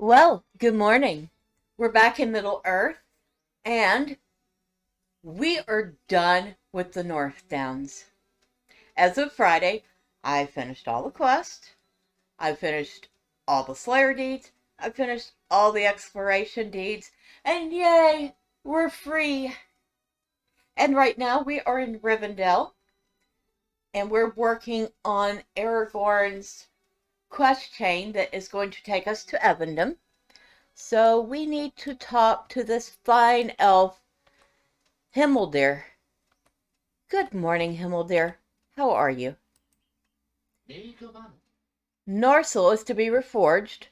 Well, good morning. We're back in Middle Earth, and we are done with the North Downs. As of Friday, I finished all the quests. I finished all the Slayer deeds. I finished all the exploration deeds. And yay, we're free. And right now we are in Rivendell, and we're working on Aragorn's quest chain that is going to take us to Evendim. So we need to talk to this fine elf, Himmeldir. Good morning, Himmeldir. How are you? Narsil is to be reforged.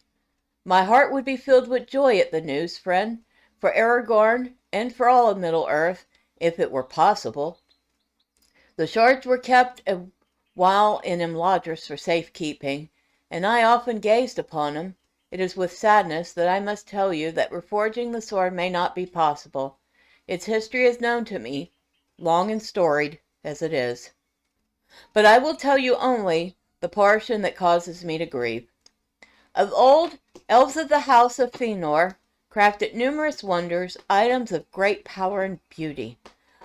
My heart would be filled with joy at the news, friend, for Aragorn and for all of Middle-earth, if it were possible. The shards were kept a while in Imladris for safekeeping, and I often gazed upon them. It is with sadness that I must tell you that reforging the sword may not be possible. Its history is known to me, long and storied as it is. But I will tell you only the portion that causes me to grieve. Of old, elves of the house of Fëanor crafted numerous wonders, items of great power and beauty.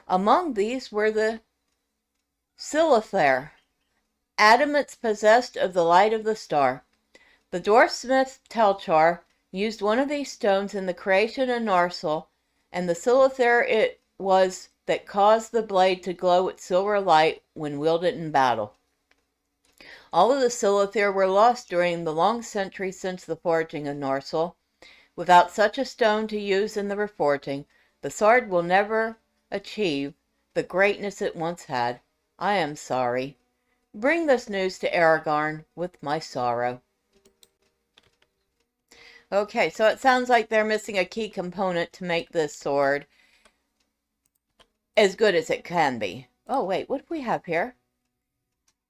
Among these were the Silithar, adamants possessed of the light of the star. The dwarf smith Telchar used one of these stones in the creation of Narsil, and the Silithar it was that caused the blade to glow with silver light when wielded in battle. All of the Silithar were lost during the long centuries since the forging of Narsil. Without such a stone to use in the reforging, the sword will never achieve the greatness it once had. I am sorry. Bring this news to Aragorn with my sorrow. Okay, so it sounds like they're missing a key component to make this sword as good as it can be. Oh, wait, what do we have here?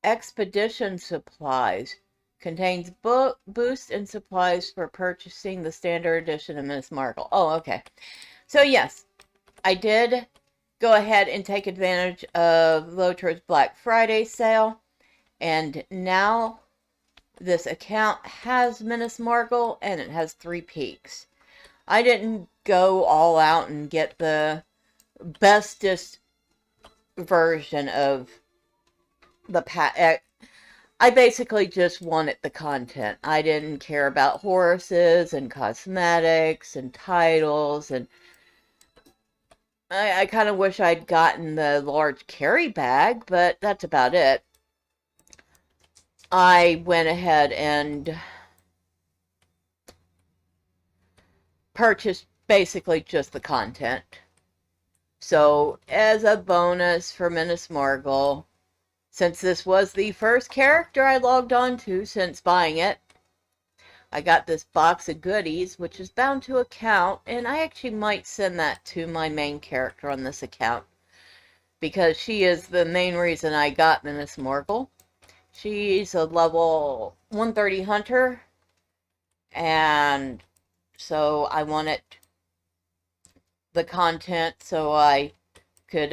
Expedition supplies. Contains boost and supplies for purchasing the standard edition of Miss Markle. Oh, okay. So, yes, I did go ahead and take advantage of LOTRO's Black Friday sale. And now this account has Minas Margle and it has 3 peaks. I didn't go all out and get the bestest version of the pack. I basically just wanted the content. I didn't care about horses and cosmetics and titles, and I kind of wish I'd gotten the large carry bag, but that's about it. I went ahead and purchased basically just the content. So, as a bonus for Minas Margle, since this was the first character I logged on to since buying it, I got this box of goodies, which is bound to account, and I actually might send that to my main character on this account, because she is the main reason I got Minas Margle. She's a level 130 hunter, and so I wanted the content so I could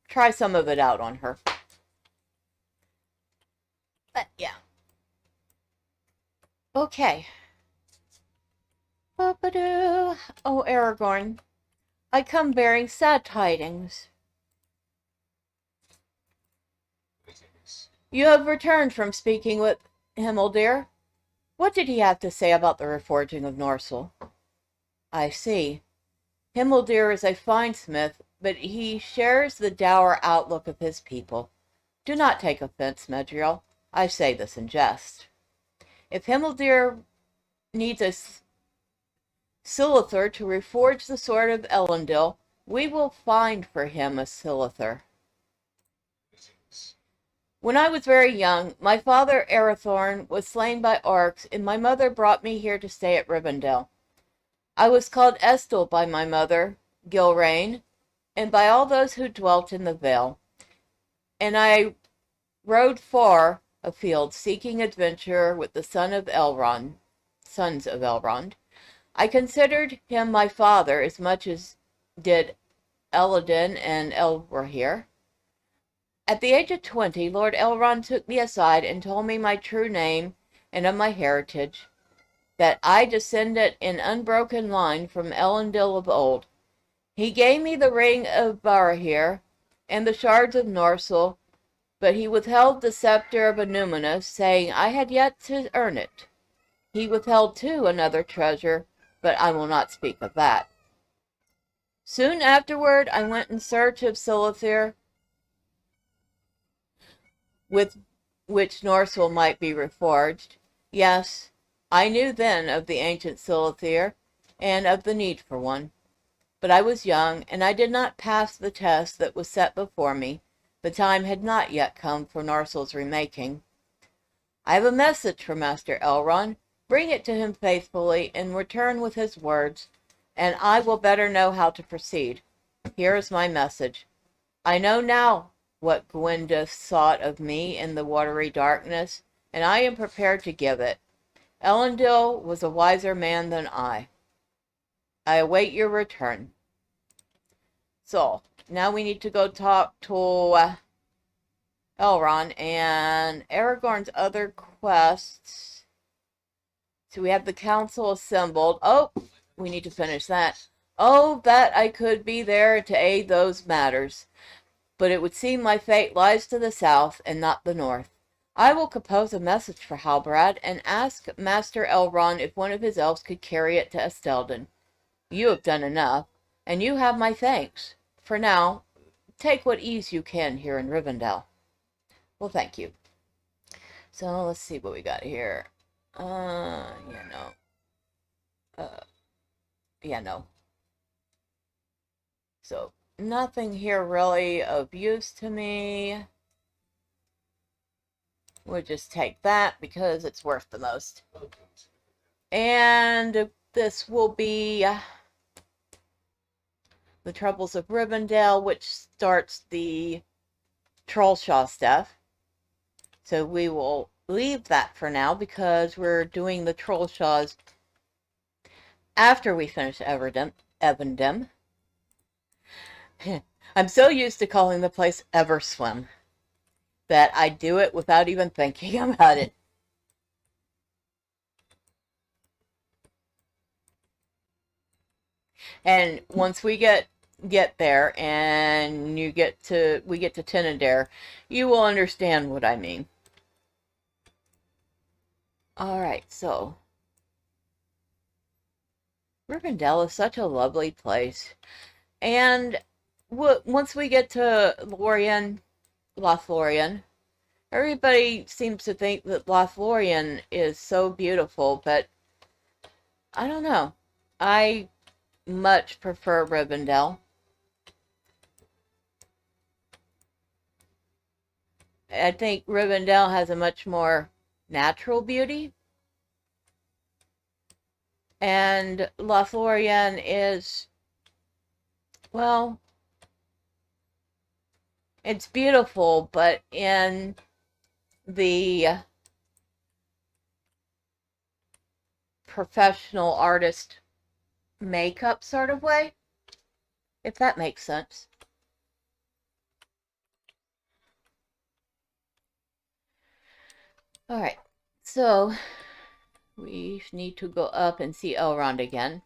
try some of it out on her. But yeah. Okay. Ba-ba-doo. Oh, Aragorn, I come bearing sad tidings. You have returned from speaking with Himmeldir. What did he have to say about the reforging of Narsil? I see. Himmeldir is a fine smith, but he shares the dour outlook of his people. Do not take offense, Medriel. I say this in jest. If Himmeldir needs a Silithar to reforge the sword of Elendil, we will find for him a Silithar. When I was very young, my father Arathorn was slain by orcs, and my mother brought me here to stay at Rivendell. I was called Estel by my mother, Gilrain, and by all those who dwelt in the vale. And I rode far afield, seeking adventure with the sons of Elrond. I considered him my father as much as did Eladin and Elrohir. At the age of 20, Lord Elrond took me aside and told me my true name and of my heritage. that I descended in unbroken line from Elendil of old. He gave me the ring of Barahir and the shards of Norsel, but he withheld the scepter of Anuminus, saying I had yet to earn it. He withheld, too, another treasure, but I will not speak of that. Soon afterward I went in search of Silithir, with which Norsel might be reforged. Yes, I knew then of the ancient Silithir, and of the need for one. But I was young, and I did not pass the test that was set before me. The time had not yet come for Norsel's remaking. I have a message for Master Elrond. Bring it to him faithfully, and return with his words, and I will better know how to proceed. Here is my message. I know now what Gwyndith sought of me in the watery darkness, and I am prepared to give it. Elendil was a wiser man than I. I await your return. So, now we need to go talk to Elrond and Aragorn's other quests. So we have the council assembled. Oh, we need to finish that. Oh, that I could be there to aid those matters. But it would seem my fate lies to the south and not the north. I will compose a message for Halbarad and ask Master Elrond if one of his elves could carry it to Estelden. You have done enough, and you have my thanks. For now, take what ease you can here in Rivendell. Well, thank you. So, let's see what we got here. Yeah, no. Yeah, no. So, nothing here really of use to me. We'll just take that because it's worth the most. And this will be the Troubles of Rivendell, which starts the Trollshaw stuff. So we will leave that for now because we're doing the Trollshaws after we finish Evendim. I'm so used to calling the place Everswim that I do it without even thinking about it. And once we get there and we get to Tinadare, you will understand what I mean. Alright, so Rivendell is such a lovely place. And once we get to Lothlorien, everybody seems to think that Lothlorien is so beautiful, but I don't know. I much prefer Rivendell. I think Rivendell has a much more natural beauty. And Lothlorien is, well, it's beautiful, but in the professional artist makeup sort of way, if that makes sense. Alright, so we need to go up and see Elrond again.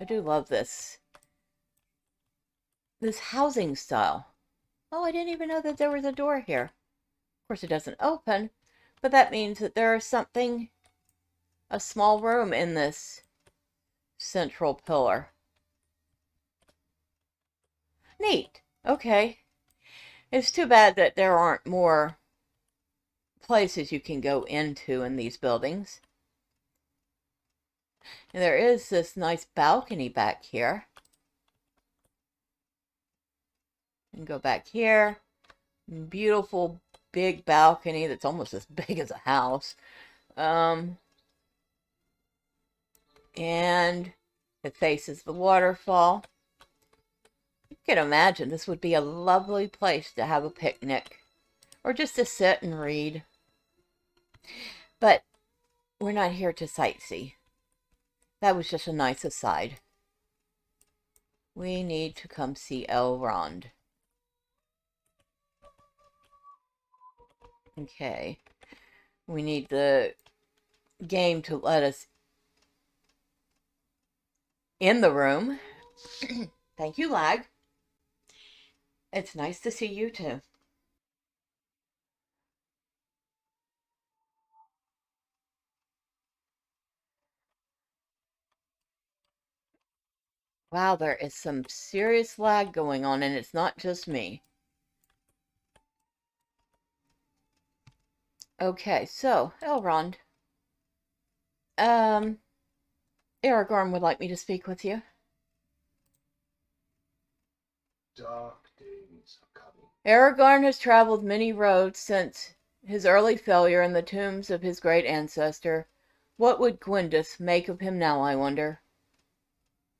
I do love this housing style. Oh, I didn't even know that there was a door here. Of course, it doesn't open, but that means that there is something, a small room in this central pillar. Neat. Okay. It's too bad that there aren't more places you can go into in these buildings. And there is this nice balcony back here. And go back here. Beautiful big balcony that's almost as big as a house. And it faces the waterfall. You can imagine this would be a lovely place to have a picnic. Or just to sit and read. But we're not here to sightsee. That was just a nice aside. We need to come see Elrond. Okay. We need the game to let us in the room. Thank you, Lag. It's nice to see you too. Wow, there is some serious lag going on, and it's not just me. Okay, so, Elrond. Um, Aragorn would like me to speak with you. Dark days are coming. Aragorn has traveled many roads since his early failure in the tombs of his great ancestor. What would Gwyndith make of him now, I wonder?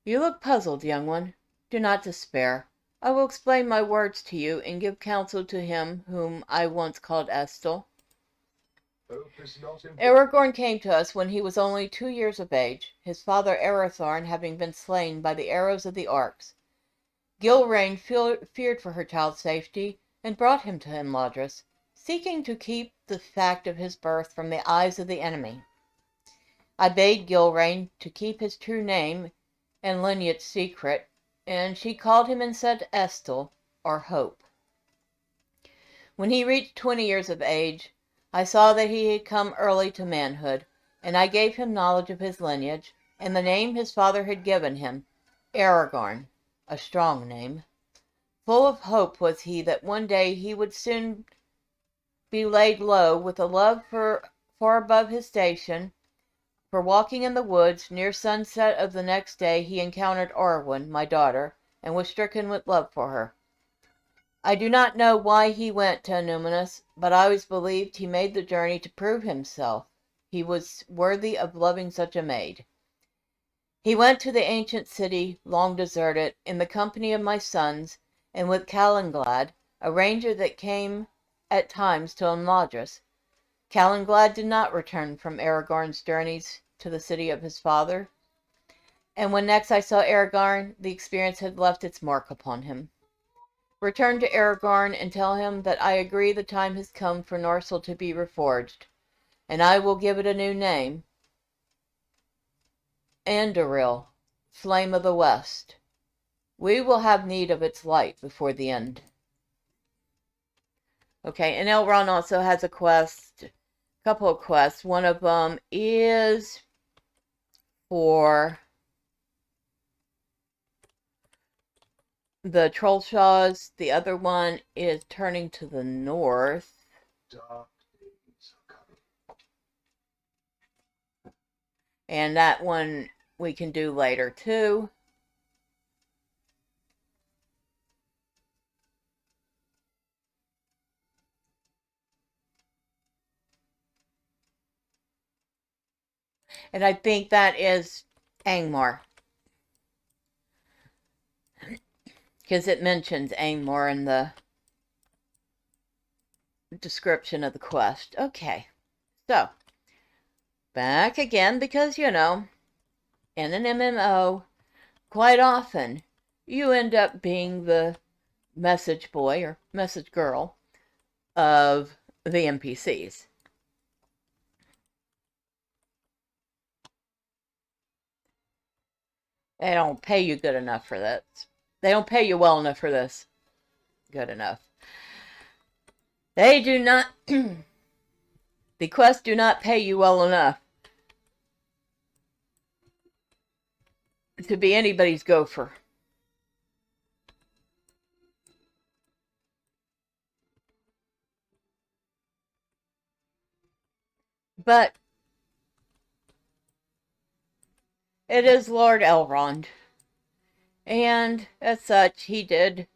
You look puzzled, young one. Do not despair. I will explain my words to you and give counsel to him whom I once called Estel. Aragorn came to us when he was only 2 years of age, his father Arathorn having been slain by the arrows of the orcs. Gilrain feared for her child's safety and brought him to Imladris, seeking to keep the fact of his birth from the eyes of the enemy. I bade Gilrain to keep his true name and lineage secret, and she called him instead Estel, or Hope. When he reached 20 years of age, I saw that he had come early to manhood, and I gave him knowledge of his lineage, and the name his father had given him, Aragorn, a strong name. Full of hope was he that one day he would soon be laid low with a love for far above his station. For walking in the woods, near sunset of the next day he encountered Orwen, my daughter, and was stricken with love for her. I do not know why he went to Annúminas, but I always believed he made the journey to prove himself. He was worthy of loving such a maid. He went to the ancient city, long deserted, in the company of my sons, and with Calenglad, a ranger that came at times to Imladris. Calenglad did not return from Aragorn's journeys to the city of his father, and when next I saw Aragorn, the experience had left its mark upon him. Return to Aragorn and tell him that I agree the time has come for Norsel to be reforged, and I will give it a new name. Andoril, Flame of the West. We will have need of its light before the end. Okay, and Elrond also has a quest, a couple of quests. One of them is for the Trollshaws. The other one is turning to the north. Dark days are coming. And that one we can do later too. And I think that is Angmar. Because it mentions Angmar in the description of the quest. Okay. So, back again because, in an MMO, quite often you end up being the message boy or message girl of the NPCs. They don't pay you good enough for that. They don't pay you well enough for this. Good enough. They do not... the quests do not pay you well enough to be anybody's gopher. But it is Lord Elrond. And as such, he did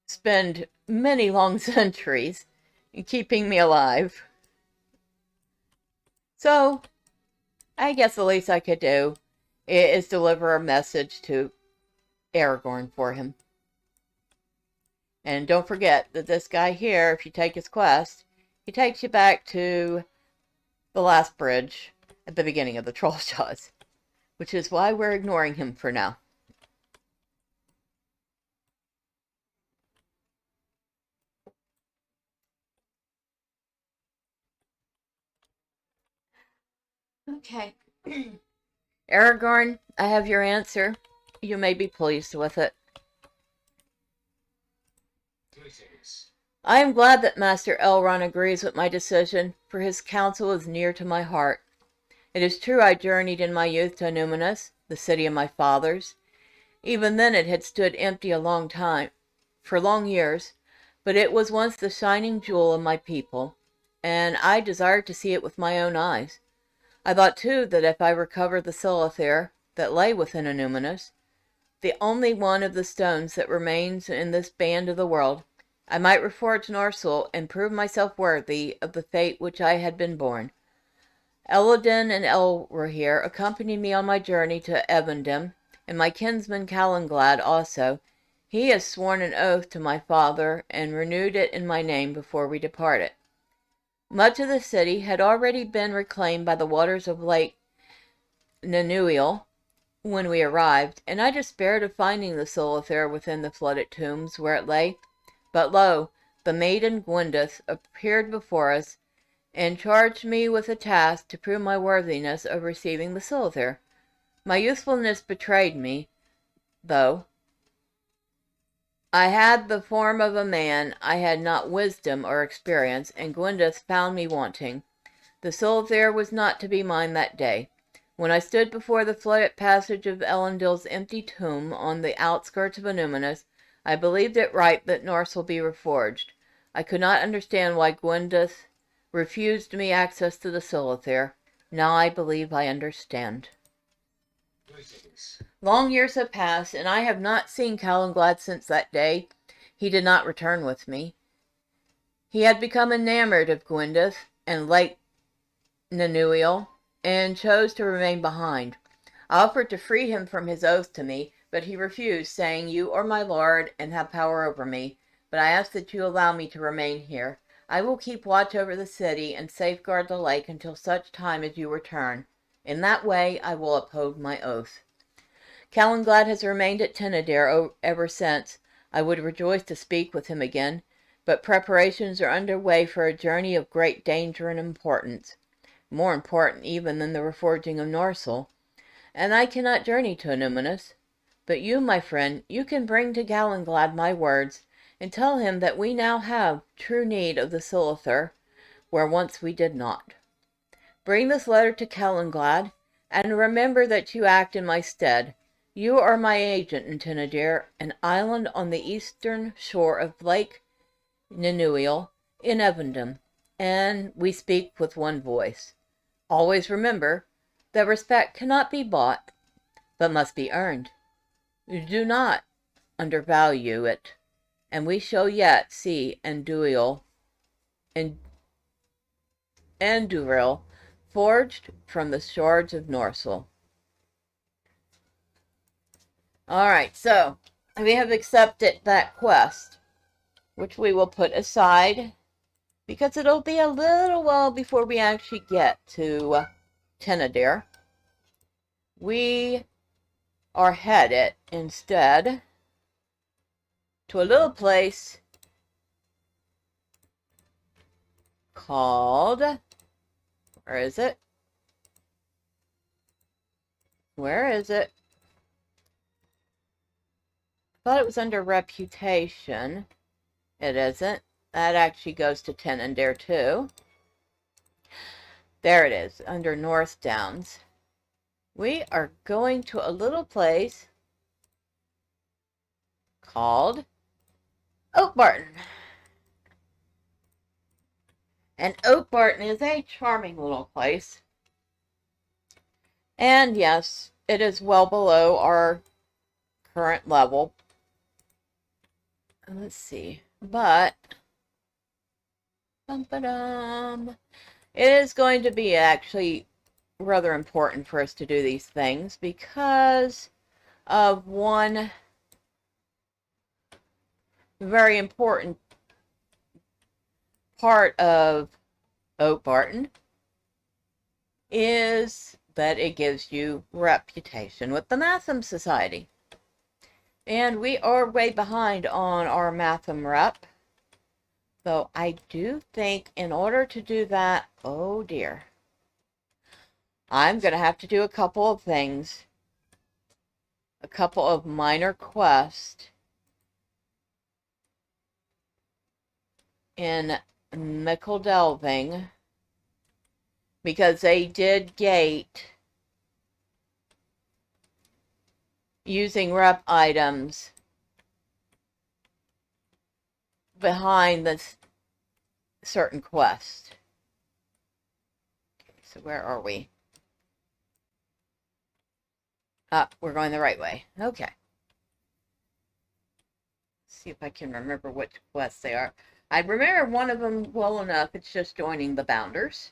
spend many long centuries in keeping me alive. So, I guess the least I could do is deliver a message to Aragorn for him. And don't forget that this guy here, if you take his quest, he takes you back to the last bridge at the beginning of the Trollshaws, which is why we're ignoring him for now. Okay. Aragorn, I have your answer. You may be pleased with it. Greetings. I am glad that Master Elrond agrees with my decision, for his counsel is near to my heart. It is true I journeyed in my youth to Numinous, the city of my fathers. Even then it had stood empty for long years, but it was once the shining jewel of my people, and I desired to see it with my own eyes. I thought too that if I recovered the Solitaire that lay within Numinous, the only one of the stones that remains in this band of the world, I might reforge Norsul and prove myself worthy of the fate which I had been born. Elladan and Elrohir accompanied me on my journey to Evendim, and my kinsman Calanglad also. He has sworn an oath to my father, and renewed it in my name before we departed. Much of the city had already been reclaimed by the waters of Lake Nanuial when we arrived, and I despaired of finding the Solitaire within the flooded tombs where it lay. But lo, the maiden Gwyndeth appeared before us, and charged me with a task to prove my worthiness of receiving the Solitaire. My youthfulness betrayed me, though. I had the form of a man, I had not wisdom or experience, and Gwyndeth found me wanting. The Solitaire was not to be mine that day. When I stood before the flooded passage of Elendil's empty tomb on the outskirts of Numinous, I believed it right that Norsul be reforged. I could not understand why Gwyndeth refused me access to the Solitaire. Now I believe I understand. Greetings. Long years have passed, and I have not seen Calanglad since that day. He did not return with me. He had become enamored of Gwyndeth and Lake Nanuial, and chose to remain behind. I offered to free him from his oath to me, but he refused, saying, "You are my lord and have power over me, but I ask that you allow me to remain here. I will keep watch over the city and safeguard the lake until such time as you return. In that way I will uphold my oath." Calanglad has remained at Tenodair ever since. I would rejoice to speak with him again, but preparations are under way for a journey of great danger and importance, more important even than the reforging of Norsul, and I cannot journey to Numinous. But you, my friend, you can bring to Calanglad my words, and tell him that we now have true need of the Solitaire, where once we did not. Bring this letter to Calanglad, and remember that you act in my stead. You are my agent in Tenodair, an island on the eastern shore of Lake Nanuial in Evendim, and we speak with one voice. Always remember that respect cannot be bought, but must be earned. Do not undervalue it, and we shall yet see Andúril and Andúril forged from the shards of Norsul. Alright, so we have accepted that quest, which we will put aside, because it'll be a little while before we actually get to Tenodair. We are headed instead to a little place called, where is it? Where is it? I thought it was under reputation. It isn't. That actually goes to Tenodair too. There it is, under North Downs. We are going to a little place called Oatbarten. And Oatbarten is a charming little place. And yes, it is well below our current level. Let's see. But it is going to be actually rather important for us to do these things because of one very important part of Oatbarten is that it gives you reputation with the Matham Society. And we are way behind on our Matham rep. Though I do think in order to do that, oh dear. I'm going to have to do a couple of things. A couple of minor quests in Mickle Delving, because they did gate using rep items behind this certain quest. Okay, so where are we? We're going the right way. Okay. Let's see if I can remember which quests they are. I remember one of them well enough. It's just joining the Bounders.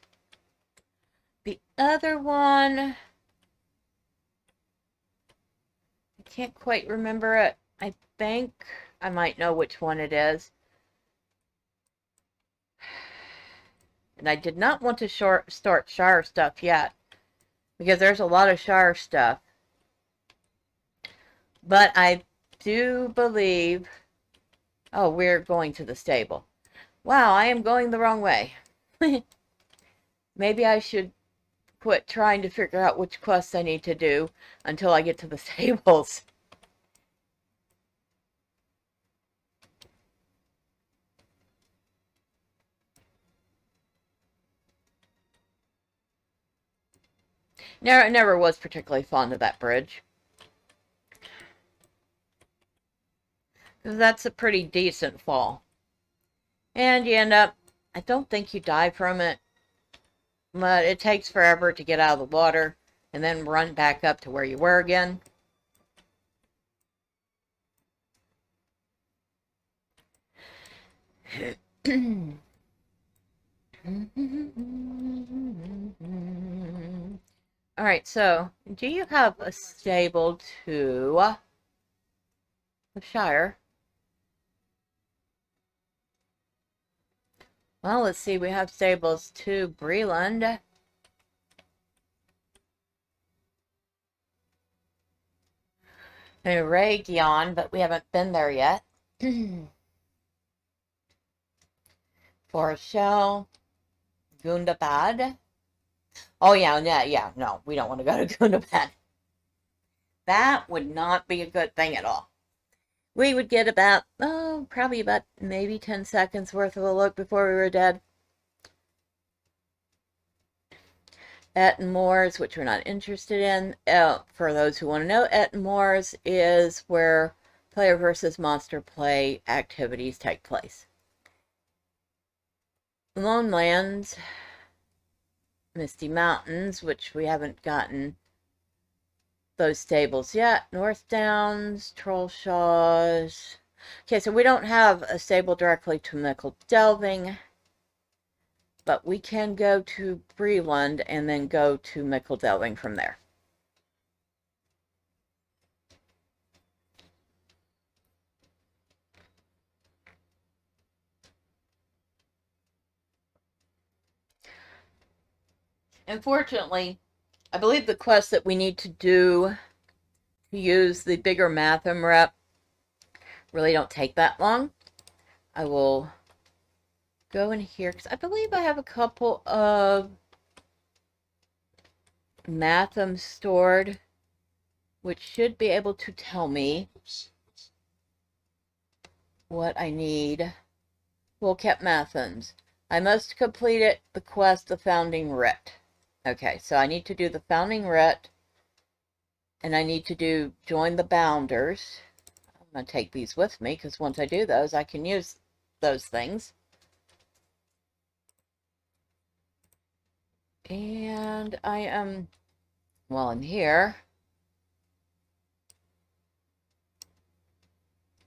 The other one, I can't quite remember it. I think I might know which one it is. And I did not want to start Shire stuff yet, because there's a lot of Shire stuff. But I do believe... Oh, we're going to the stable. Wow, I am going the wrong way. Maybe I should quit trying to figure out which quests I need to do until I get to the stables. Never was particularly fond of that bridge. Because that's a pretty decent fall. And you end up... I don't think you die from it. But it takes forever to get out of the water and then run back up to where you were again. Alright, so, do you have a stable to the Shire? Well, let's see, we have stables to Breland. And Region, but we haven't been there yet. Forest Shell. Gundabad. Oh, yeah, no, we don't want to go to Gundabad. That would not be a good thing at all. We would get about, probably about maybe 10 seconds worth of a look before we were dead. Etten Moors, which we're not interested in. For those who want to know, Etten Moors is where player versus monster play activities take place. Lone Lands, Misty Mountains, which we haven't gotten those stables yet. North Downs, Trollshaws. Okay, so we don't have a stable directly to Mickle Delving, but we can go to Breland and then go to Mickle Delving from there. Unfortunately, I believe the quest that we need to do to use the bigger Matham rep really don't take that long. I will go in here because I believe I have a couple of Matham stored, which should be able to tell me what I need. Well, kept Mathams. I must complete it, the quest, the Founding Writ. Okay, so I need to do the Founding Writ, and I need to join the Bounders. I'm going to take these with me, because once I do those, I can use those things. And I am, while I'm here,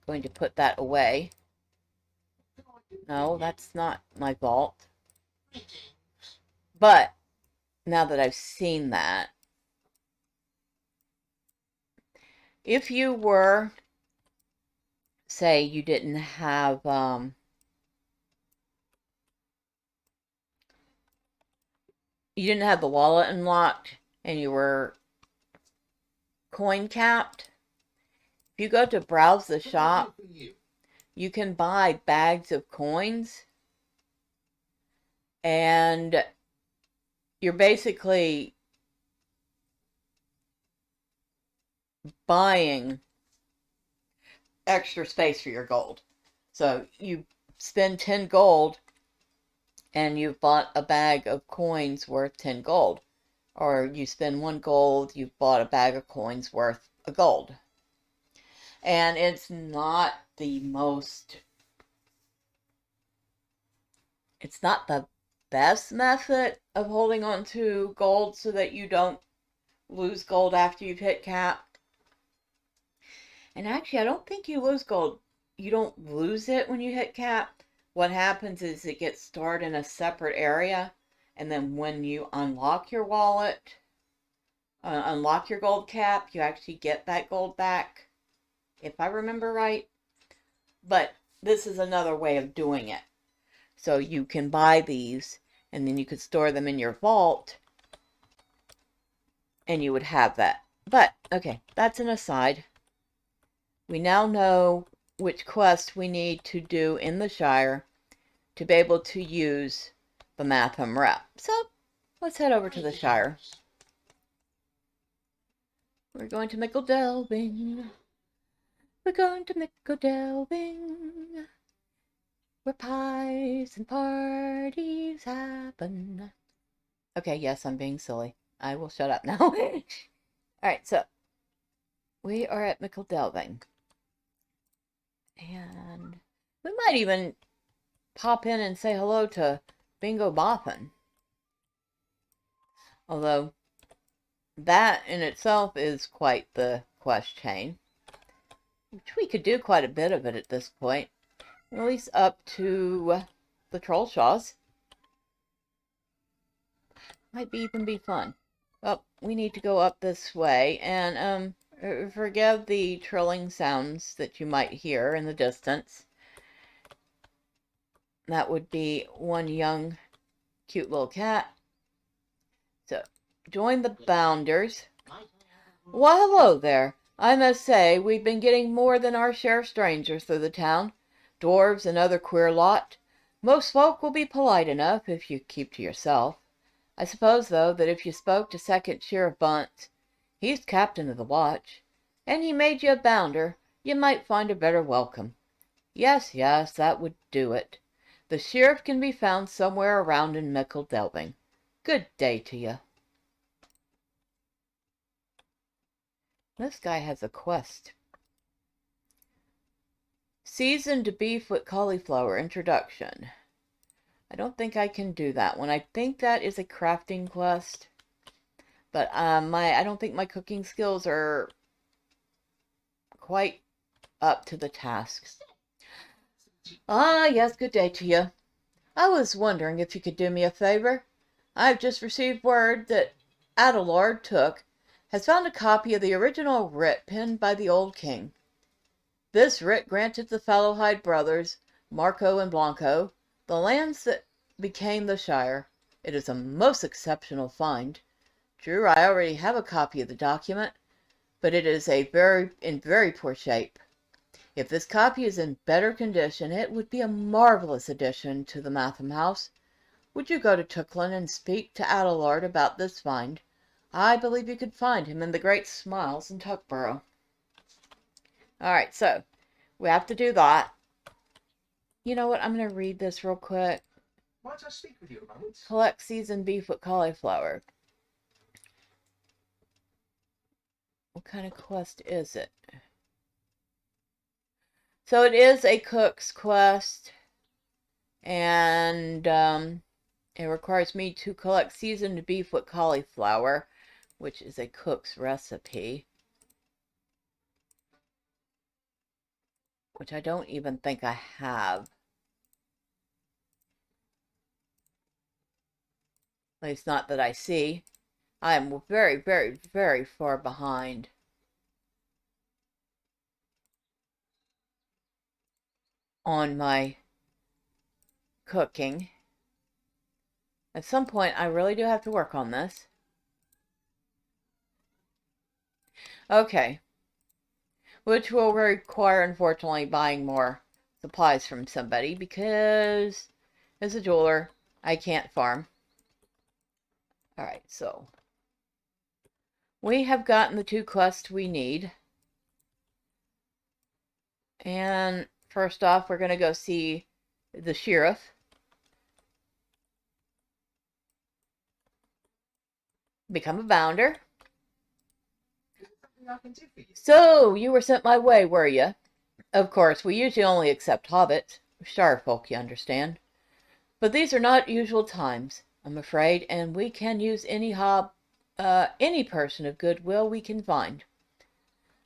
going to put that away. No, that's not my vault. But, now that I've seen that, if you were, say, you didn't have, you didn't have the wallet unlocked, and you were coin capped, if you go to browse the shop, you can buy bags of coins, and you're basically buying extra space for your gold. So you spend 10 gold and you've bought a bag of coins worth 10 gold. Or you spend 1 gold, you've bought a bag of coins worth a gold. And it's not the best method of holding on to gold so that you don't lose gold after you've hit cap. And actually, I don't think you lose gold. You don't lose it when you hit cap. What happens is it gets stored in a separate area. And then when you unlock your wallet, unlock your gold cap, you actually get that gold back, if I remember right. But this is another way of doing it. So you can buy these, and then you could store them in your vault, and you would have that. But, okay, that's an aside. We now know which quest we need to do in the Shire to be able to use the Matham rep. So, let's head over to the Shire. We're going to Mickle Delving. We're going to Mickle Delving, where pies and parties happen. Okay, yes, I'm being silly. I will shut up now. Alright, so we are at Mickle Delving. And we might even pop in and say hello to Bingo Boffin. Although, that in itself is quite the quest chain. Which we could do quite a bit of it at this point. At least up to the Trollshaws. Might even be fun. Oh, we need to go up this way. And, forgive the trilling sounds that you might hear in the distance. That would be one young, cute little cat. So, join the Bounders. Why, hello there. I must say, we've been getting more than our share of strangers through the town. Dwarves and other queer lot. Most folk will be polite enough if you keep to yourself. I suppose, though, that if you spoke to second Sheriff Bunt, he's captain of the watch, and he made you a bounder, you might find a better welcome. Yes, yes, that would do it. The sheriff can be found somewhere around in Mickle Delving. Good day to you. This guy has a quest. Seasoned beef with cauliflower introduction. I don't think I can do that one. I think that is a crafting quest. But I don't think my cooking skills are quite up to the task. Ah, yes, good day to you. I was wondering if you could do me a favor. I've just received word that Adelard Took has found a copy of the original writ penned by the old king. This writ granted the Fallowhide brothers, Marco and Blanco, the lands that became the Shire. It is a most exceptional find. True, I already have a copy of the document, but it is in very poor shape. If this copy is in better condition, it would be a marvelous addition to the Matham house. Would you go to Tooklin and speak to Adelard about this find? I believe you could find him in the Great Smiles in Tuckborough. Alright, so we have to do that. You know what? I'm going to read this real quick. Might I speak with you a moment? Collect seasoned beef with cauliflower. What kind of quest is it? So it is a cook's quest. And it requires me to collect seasoned beef with cauliflower, which is a cook's recipe. Which I don't even think I have. At least not that I see. I am very, very, very far behind. On my cooking. At some point, I really do have to work on this. Okay. Which will require, unfortunately, buying more supplies from somebody because as a jeweler, I can't farm. Alright, so We have gotten the 2 quests we need. And first off, we're going to go see the sheriff. Become a bounder. So, you were sent my way, were you? Of course, we usually only accept hobbits. Shire folk, you understand. But these are not usual times, I'm afraid, and we can use any person of goodwill we can find.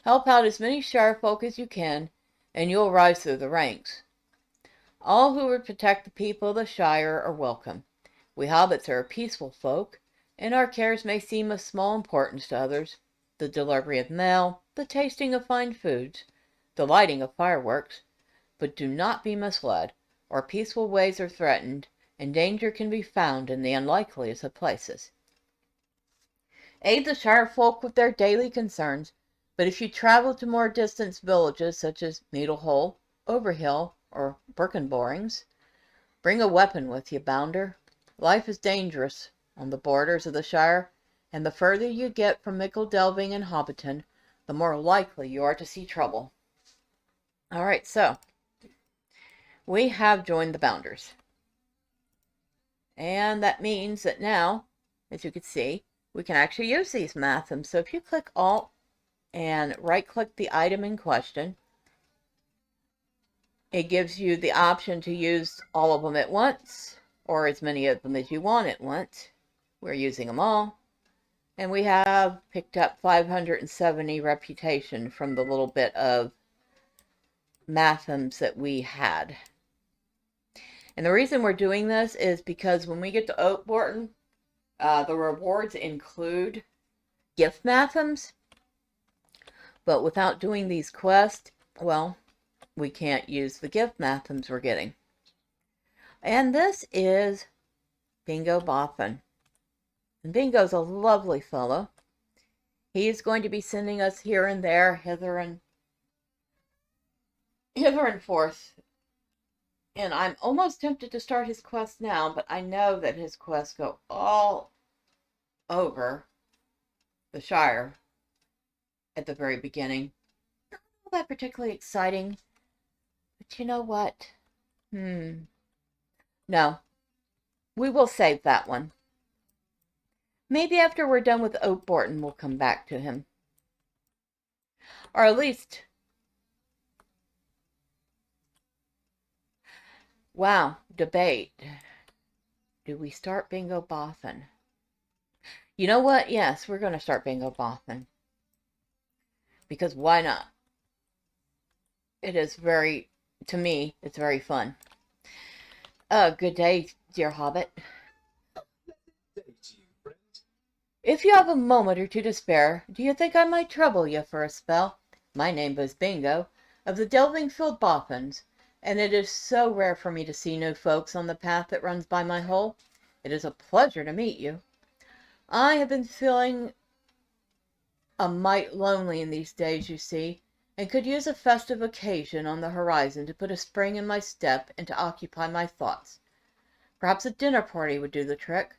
Help out as many Shire folk as you can, and you'll rise through the ranks. All who would protect the people of the Shire are welcome. We hobbits are a peaceful folk, and our cares may seem of small importance to others. The delivery of mail, the tasting of fine foods, the lighting of fireworks. But do not be misled. Our peaceful ways are threatened, and danger can be found in the unlikeliest of places. Aid the Shire folk with their daily concerns, but if you travel to more distant villages such as Needlehole, Overhill, or Birkenborings, bring a weapon with you, bounder. Life is dangerous on the borders of the Shire, and the further you get from Mickle Delving and Hobbiton, the more likely you are to see trouble. Alright, so we have joined the bounders. And that means that now, as you can see, we can actually use these mathams. So if you click Alt and right-click the item in question, it gives you the option to use all of them at once, or as many of them as you want at once. We're using them all. And we have picked up 570 reputation from the little bit of mathams that we had. And the reason we're doing this is because when we get to Oatbarten, the rewards include gift mathams. But without doing these quests, well, we can't use the gift mathams we're getting. And this is Bingo Boffin. And Bingo's a lovely fellow. He is going to be sending us here and there, hither and forth. And I'm almost tempted to start his quest now, but I know that his quests go all over the Shire at the very beginning. Not all that particularly exciting. But you know what? No. We will save that one. Maybe after we're done with Oatbarten, we'll come back to him. Or at least... Wow, debate. Do we start Bingo Boffin? You know what? Yes, we're going to start Bingo Boffin. Because why not? It is very, to me, it's very fun. Good day, dear hobbit. If you have a moment or two to spare, do you think I might trouble you for a spell? My name is Bingo, of the Delvingfield Boffins, and it is so rare for me to see new folks on the path that runs by my hole. It is a pleasure to meet you. I have been feeling a mite lonely in these days, you see, and could use a festive occasion on the horizon to put a spring in my step and to occupy my thoughts. Perhaps a dinner party would do the trick.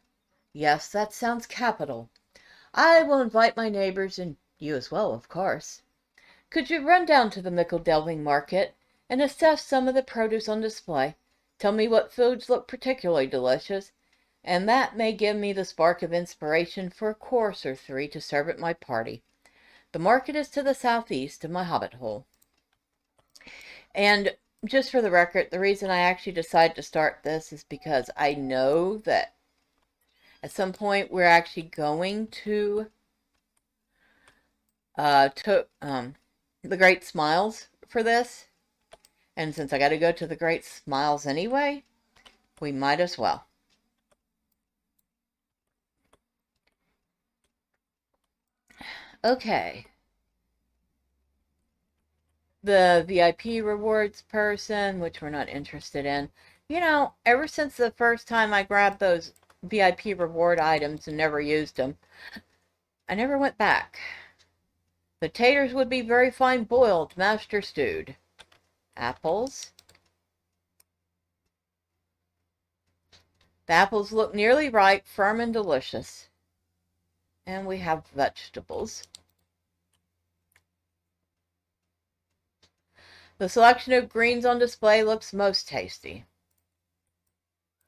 Yes, that sounds capital. I will invite my neighbors, and you as well, of course. Could you run down to the Mickle Delving Market and assess some of the produce on display? Tell me what foods look particularly delicious, and that may give me the spark of inspiration for a course or 3 to serve at my party. The market is to the southeast of my hobbit hole. And just for the record, the reason I actually decided to start this is because I know that at some point we're actually going to the Great Smiles for this. And since I got to go to the Great Smiles anyway, we might as well. Okay. The VIP rewards person, which we're not interested in. You know, ever since the first time I grabbed those VIP reward items and never used them, I never went back. The taters would be very fine boiled, mashed or stewed. Apples. The apples look nearly ripe, firm and delicious. And we have vegetables. The selection of greens on display looks most tasty.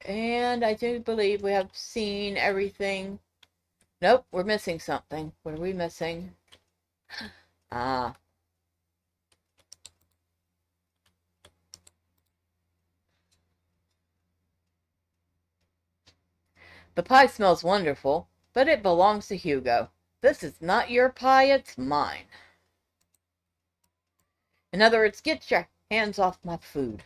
And I do believe we have seen everything. Nope, we're missing something. What are we missing? Ah. The pie smells wonderful, but it belongs to Hugo. This is not your pie, it's mine. In other words, get your hands off my food.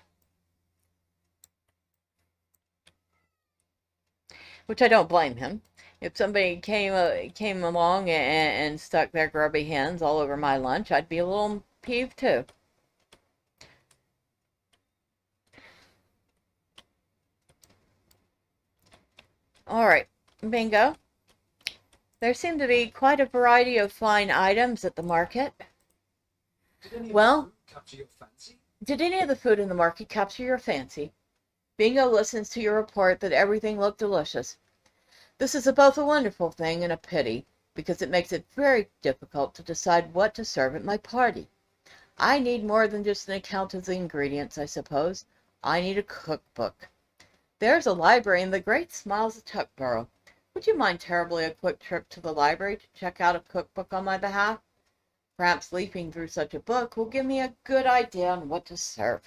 Which I don't blame him. If somebody came along and stuck their grubby hands all over my lunch, I'd be a little peeved too. Alright, Bingo. There seem to be quite a variety of fine items at the market. Well, did any of the food in the market capture your fancy? Bingo listens to your report that everything looked delicious. This is both a wonderful thing and a pity, because it makes it very difficult to decide what to serve at my party. I need more than just an account of the ingredients, I suppose. I need a cookbook. There's a library in the Great Smiles of Tuckborough. Would you mind terribly a quick trip to the library to check out a cookbook on my behalf? Perhaps leafing through such a book will give me a good idea on what to serve.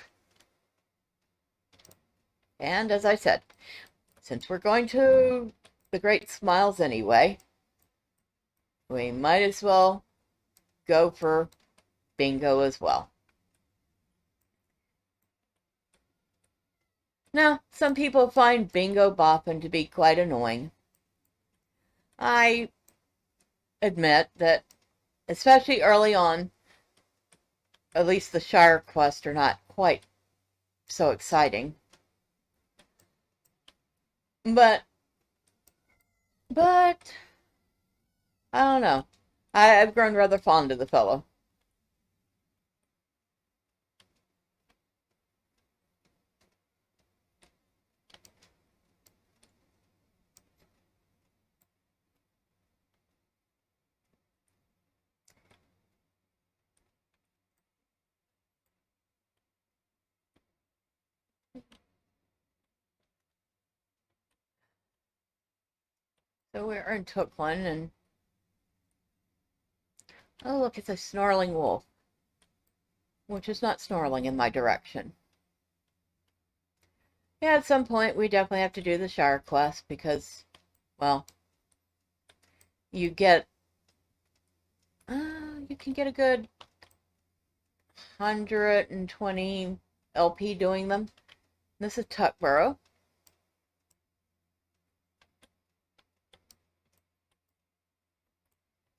And as I said, since we're going to the Great Smiles anyway, we might as well go for Bingo as well. Now, some people find Bingo Boffin to be quite annoying. I admit that, especially early on, at least the Shire quests are not quite so exciting. But, I don't know. I've grown rather fond of the fellow. So we're in Tooklin, and oh look, it's a snarling wolf, which is not snarling in my direction. Yeah, at some point we definitely have to do the Shire quest because, well, you get, you can get a good 120 LP doing them. This is Tuckborough.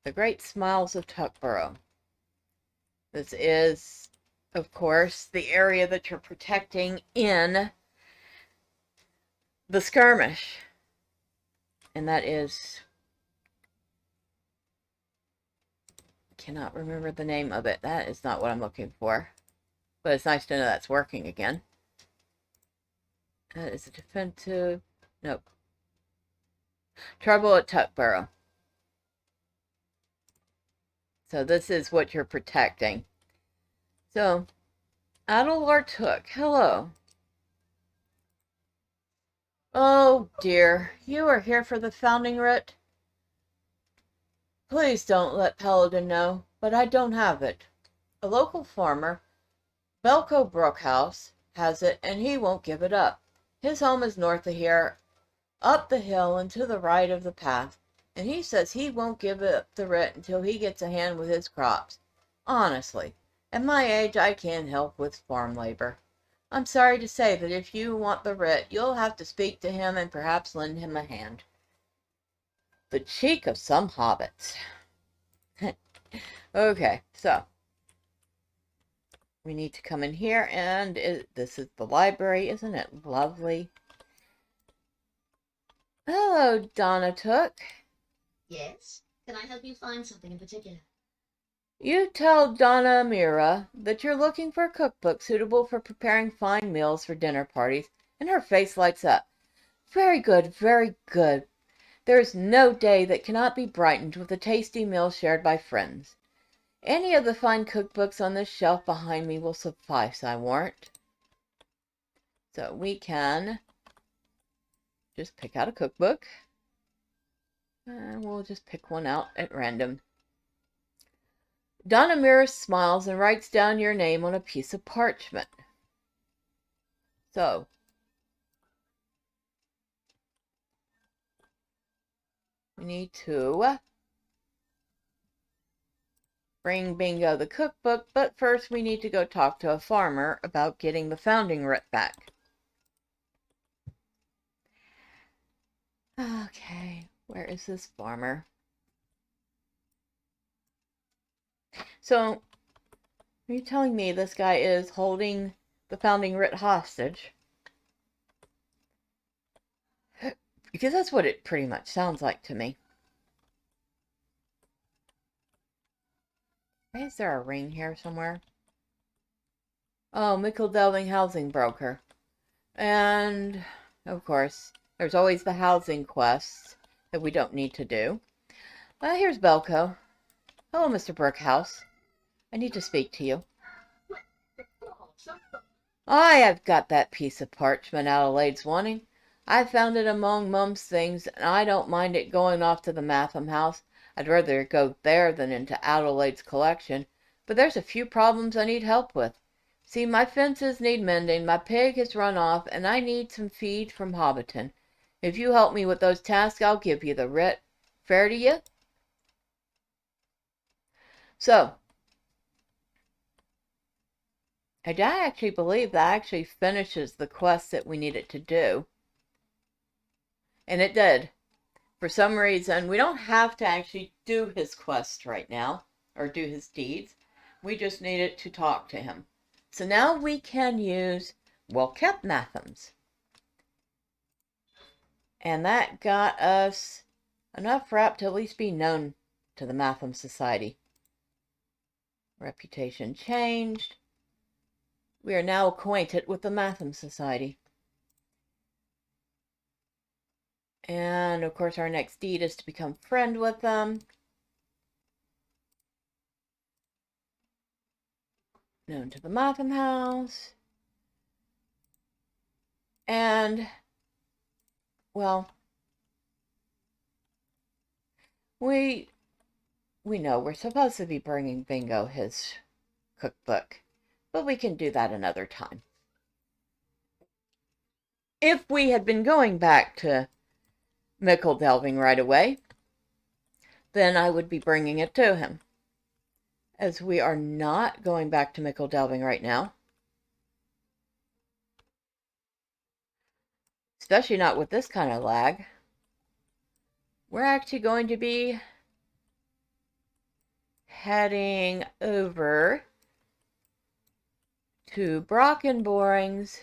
The Great Smiles of Tuckborough. This is, of course, the area that you're protecting in the skirmish. And that is, I cannot remember the name of it. That is not what I'm looking for. But it's nice to know that's working again. That is a defensive, nope. Trouble at Tuckborough. So this is what you're protecting. So, Adelard Took, hello. Oh dear, you are here for the founding writ? Please don't let Paladin know, but I don't have it. A local farmer, Belko Brookhouse, has it, and he won't give it up. His home is north of here, up the hill and to the right of the path, and he says he won't give up the writ until he gets a hand with his crops. Honestly, at my age I can't help with farm labor. I'm sorry to say that if you want the writ, you'll have to speak to him and perhaps lend him a hand. The cheek of some hobbits. Okay, so we need to come in here, and this is the library. Isn't it lovely? Hello, Donna Took. Yes? Can I help you find something in particular? You tell Donna Mira that you're looking for a cookbook suitable for preparing fine meals for dinner parties, and her face lights up. Very good, very good. There is no day that cannot be brightened with a tasty meal shared by friends. Any of the fine cookbooks on this shelf behind me will suffice, I warrant. So we can just pick out a cookbook. And we'll just pick one out at random. Donna Mears smiles and writes down your name on a piece of parchment. So, we need to bring Bingo the cookbook, but first we need to go talk to a farmer about getting the founding writ back. Okay, where is this farmer? So, are you telling me this guy is holding the founding writ hostage? Because that's what it pretty much sounds like to me. Is there a ring here somewhere? Oh, Mickle Delving housing broker. And, of course, there's always the housing quests that we don't need to do. Here's Belko. Hello, Mr. Brookhouse. I need to speak to you. I have got that piece of parchment Adelaide's wanting. I found it among Mum's things, and I don't mind it going off to the Matham house. I'd rather it go there than into Adelaide's collection. But there's a few problems I need help with. See, my fences need mending, my pig has run off, and I need some feed from Hobbiton. If you help me with those tasks, I'll give you the writ. Fair to you? So, I actually believe that actually finishes the quest that we needed to do. And it did. For some reason, we don't have to actually do his quest right now, or do his deeds. We just needed to talk to him. So now we can use well-kept Mathams. And that got us enough rep to at least be known to the Matham Society. Reputation changed. We are now acquainted with the Matham Society. And, of course, our next deed is to become friend with them. Known to the Matham house. And, well, we know we're supposed to be bringing Bingo his cookbook. But we can do that another time. If we had been going back to Mickle Delving right away, then I would be bringing it to him. As we are not going back to Mickle Delving right now, especially not with this kind of lag, we're actually going to be heading over to Brockenborings.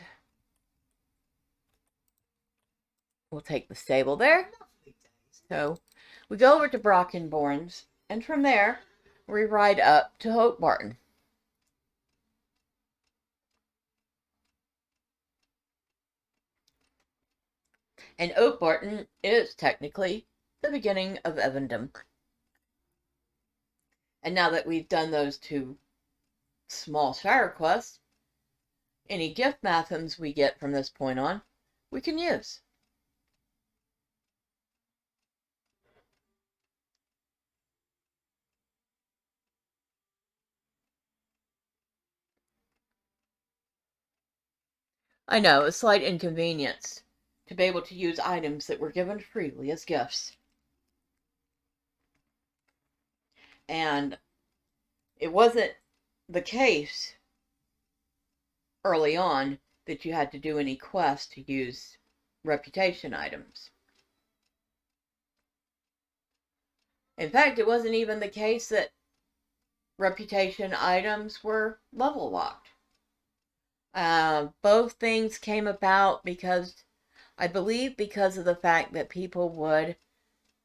We'll take the stable there. So we go over to Brockenborns, and from there we ride up to Oatbarten. And Oatbarten is technically the beginning of Evendim. And now that we've done those two small Shire quests, any gift Mathams we get from this point on, we can use. I know, a slight inconvenience to be able to use items that were given freely as gifts. And it wasn't the case early on that you had to do any quest to use reputation items. In fact, it wasn't even the case that reputation items were level locked. Both things came about because, I believe, because of the fact that people would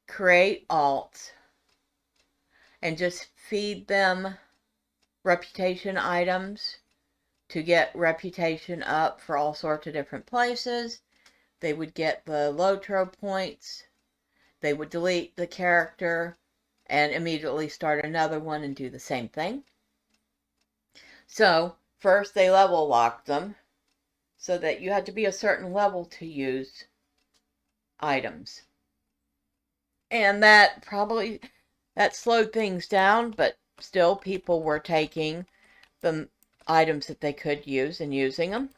create alts and just feed them reputation items to get reputation up for all sorts of different places. They would get the LOTRO points, they would delete the character and immediately start another one and do the same thing. So first they level locked them so that you had to be a certain level to use items. And that slowed things down, but still people were taking the items that they could use and using them.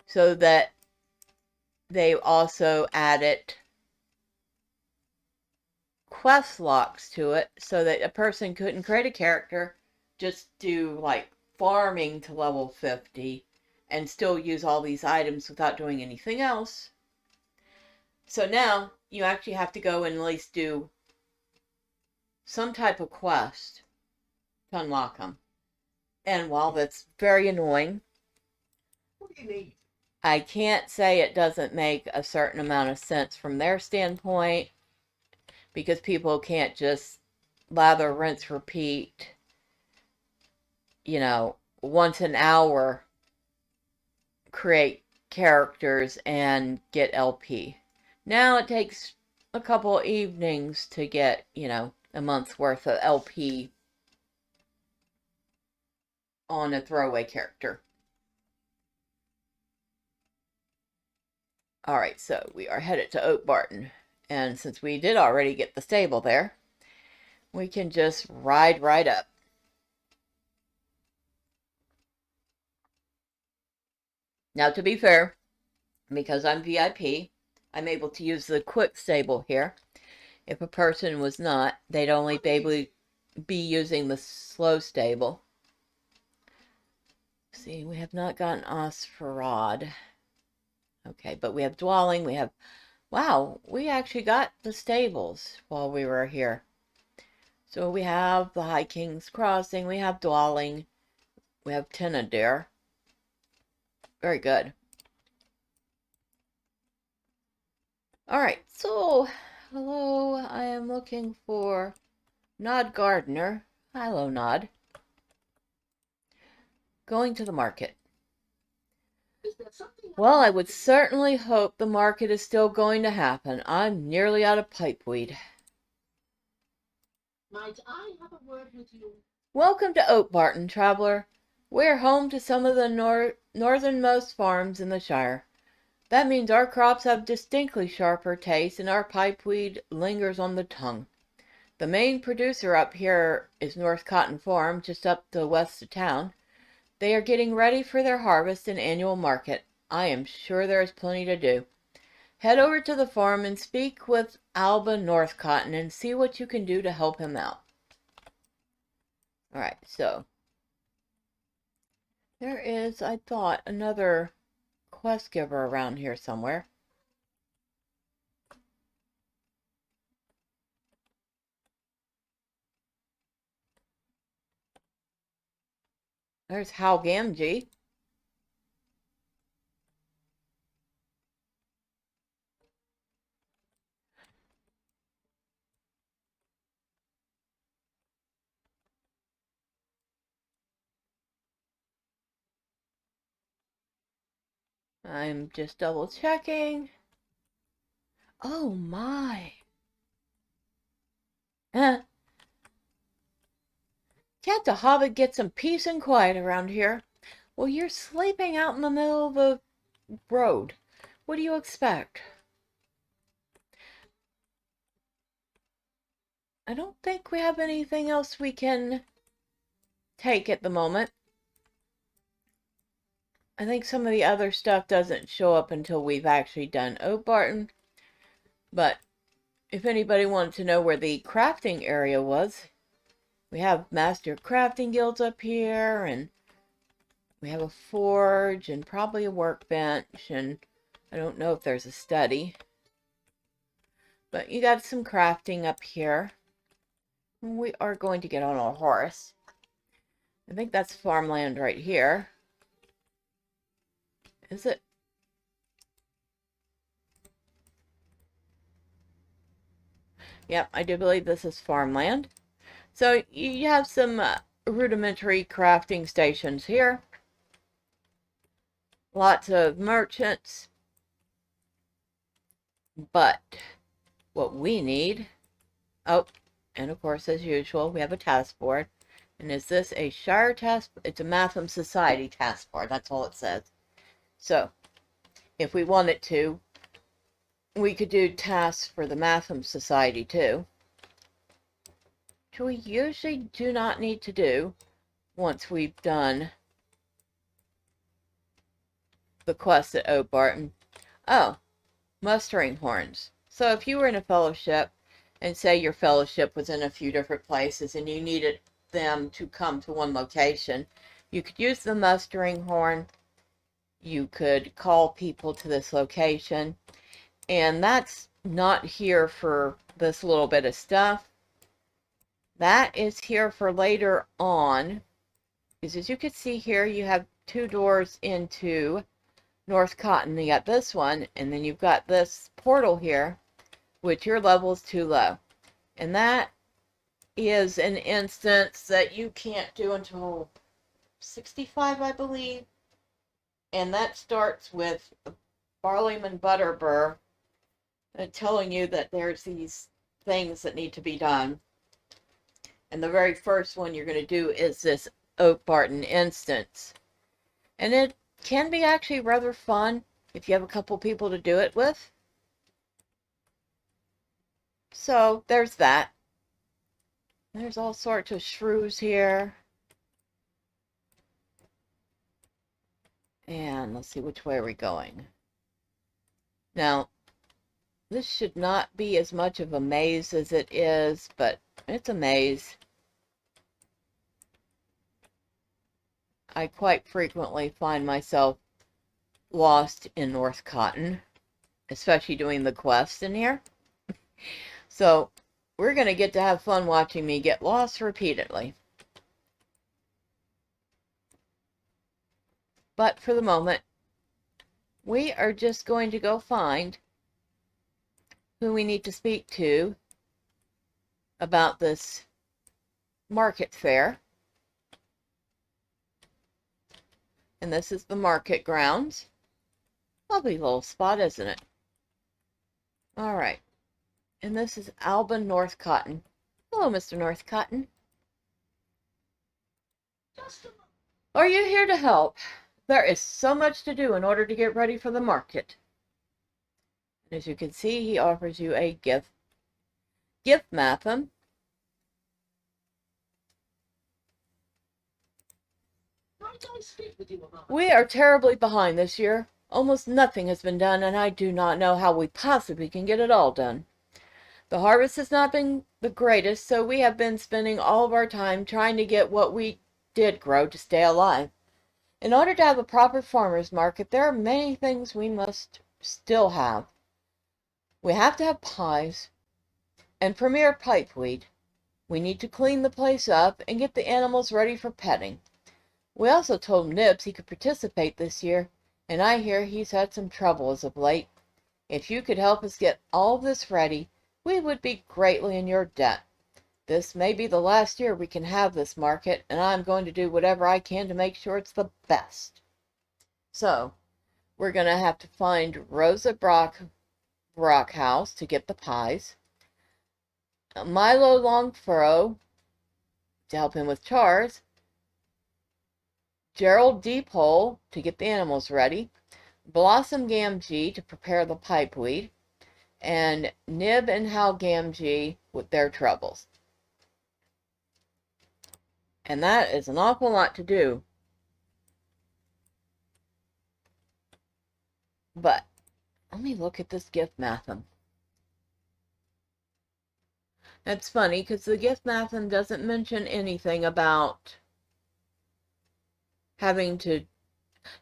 So that they also added quest locks to it so that a person couldn't create a character, just do like farming to level 50 and still use all these items without doing anything else. So now you actually have to go and at least do some type of quest to unlock them. And while that's very annoying, What do you need? I can't say it doesn't make a certain amount of sense from their standpoint, because people can't just lather, rinse, repeat, once an hour create characters and get LP. Now it takes a couple evenings to get, a month's worth of LP on a throwaway character. Alright, so we are headed to Oatbarten. And since we did already get the stable there, we can just ride right up. Now, to be fair, because I'm VIP, I'm able to use the quick stable here. If a person was not, they'd only be using the slow stable. See, we have not gotten Osferod. Okay, but we have Dwelling, we have... Wow, we actually got the stables while we were here. So we have the High King's Crossing, we have Dwelling, we have Tenadir. Very good. Alright, so, hello, I am looking for Nod Gardener. Hello, Nod. Going to the market. Is there something? Well, I would certainly hope the market is still going to happen. I'm nearly out of pipeweed. Might I have a word with you? Welcome to Oatbarten, traveler. We're home to some of the northernmost farms in the Shire. That means our crops have distinctly sharper taste and our pipeweed lingers on the tongue. The main producer up here is North Cotton Farm, just up the west of town. They are getting ready for their harvest and annual market. I am sure there is plenty to do. Head over to the farm and speak with Alba Northcotton and see what you can do to help him out. Alright, so there is, I thought, another quest giver around here somewhere. There's Hal Gamgee. I'm just double checking. Oh my. Can't the hobbit get some peace and quiet around here? Well, you're sleeping out in the middle of the road. What do you expect? I don't think we have anything else we can take at the moment. I think some of the other stuff doesn't show up until we've actually done Oatbarten. But if anybody wanted to know where the crafting area was, we have Master Crafting Guilds up here, and we have a forge, and probably a workbench, and I don't know if there's a study. But you got some crafting up here. We are going to get on our horse. I think that's farmland right here. Is it? Yep, I do believe this is farmland. So you have some rudimentary crafting stations here. Lots of merchants. But what we need. Oh, and of course, as usual, we have a task board. And is this a Shire task? It's a Matham Society task board. That's all it says. So, if we wanted to, we could do tasks for the Matham Society too, which we usually do not need to do once we've done the quest at Oatbarten. Oh, mustering horns. So if you were in a fellowship, and say your fellowship was in a few different places, and you needed them to come to one location, you could use the mustering horn. You could call people to this location, and that's not here for this little bit of stuff. That is here for later on, because as you can see here, you have 2 doors into North Cotton. You got this one, and then you've got this portal here, which your level is too low. And that is an instance that you can't do until 65, I believe. And that starts with the Barleyman Butterbur telling you that there's these things that need to be done. And the very first one you're going to do is this Oatbarten instance. And it can be actually rather fun if you have a couple people to do it with. So there's that. There's all sorts of shrews here. And let's see, which way are we going? Now, this should not be as much of a maze as it is, but it's a maze. I quite frequently find myself lost in North Cotton, especially doing the quest in here. So, we're going to get to have fun watching me get lost repeatedly. But for the moment, we are just going to go find who we need to speak to about this market fair. And this is the market grounds. Lovely little spot, isn't it? All right. And this is Alban North Cotton. Hello, Mr. North Cotton. Just a moment. Are you here to help? There is so much to do in order to get ready for the market. And as you can see, he offers you a gift Matham. Might I speak with you about We are terribly behind this year. Almost nothing has been done, and I do not know how we possibly can get it all done. The harvest has not been the greatest, so we have been spending all of our time trying to get what we did grow to stay alive. In order to have a proper farmer's market, there are many things we must still have. We have to have pies and premier pipeweed. We need to clean the place up and get the animals ready for petting. We also told Nibs he could participate this year, and I hear he's had some trouble as of late. If you could help us get all this ready, we would be greatly in your debt. This may be the last year we can have this market, and I'm going to do whatever I can to make sure it's the best. So, we're going to have to find Rosa Brockhouse to get the pies, Milo Longfurrow to help him with chars, Gerald Deephole to get the animals ready, Blossom Gamgee to prepare the pipeweed, and Nib and Hal Gamgee with their troubles. And that is an awful lot to do. But let me look at this gift Matham. That's funny because the gift Matham doesn't mention anything about having to...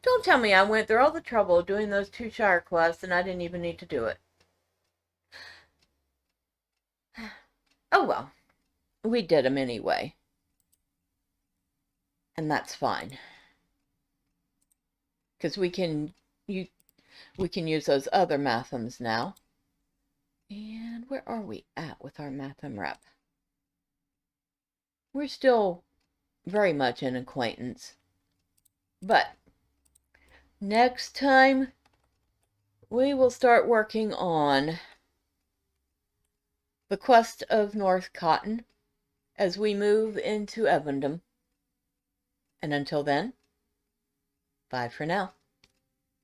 Don't tell me I went through all the trouble of doing those 2 Shire quests and I didn't even need to do it. Oh well, we did them anyway. And that's fine. Because we can use those other Mathams now. And where are we at with our Matham rep? We're still very much an acquaintance. But next time we will start working on the quest of North Cotton as we move into Evendim. And until then, bye for now.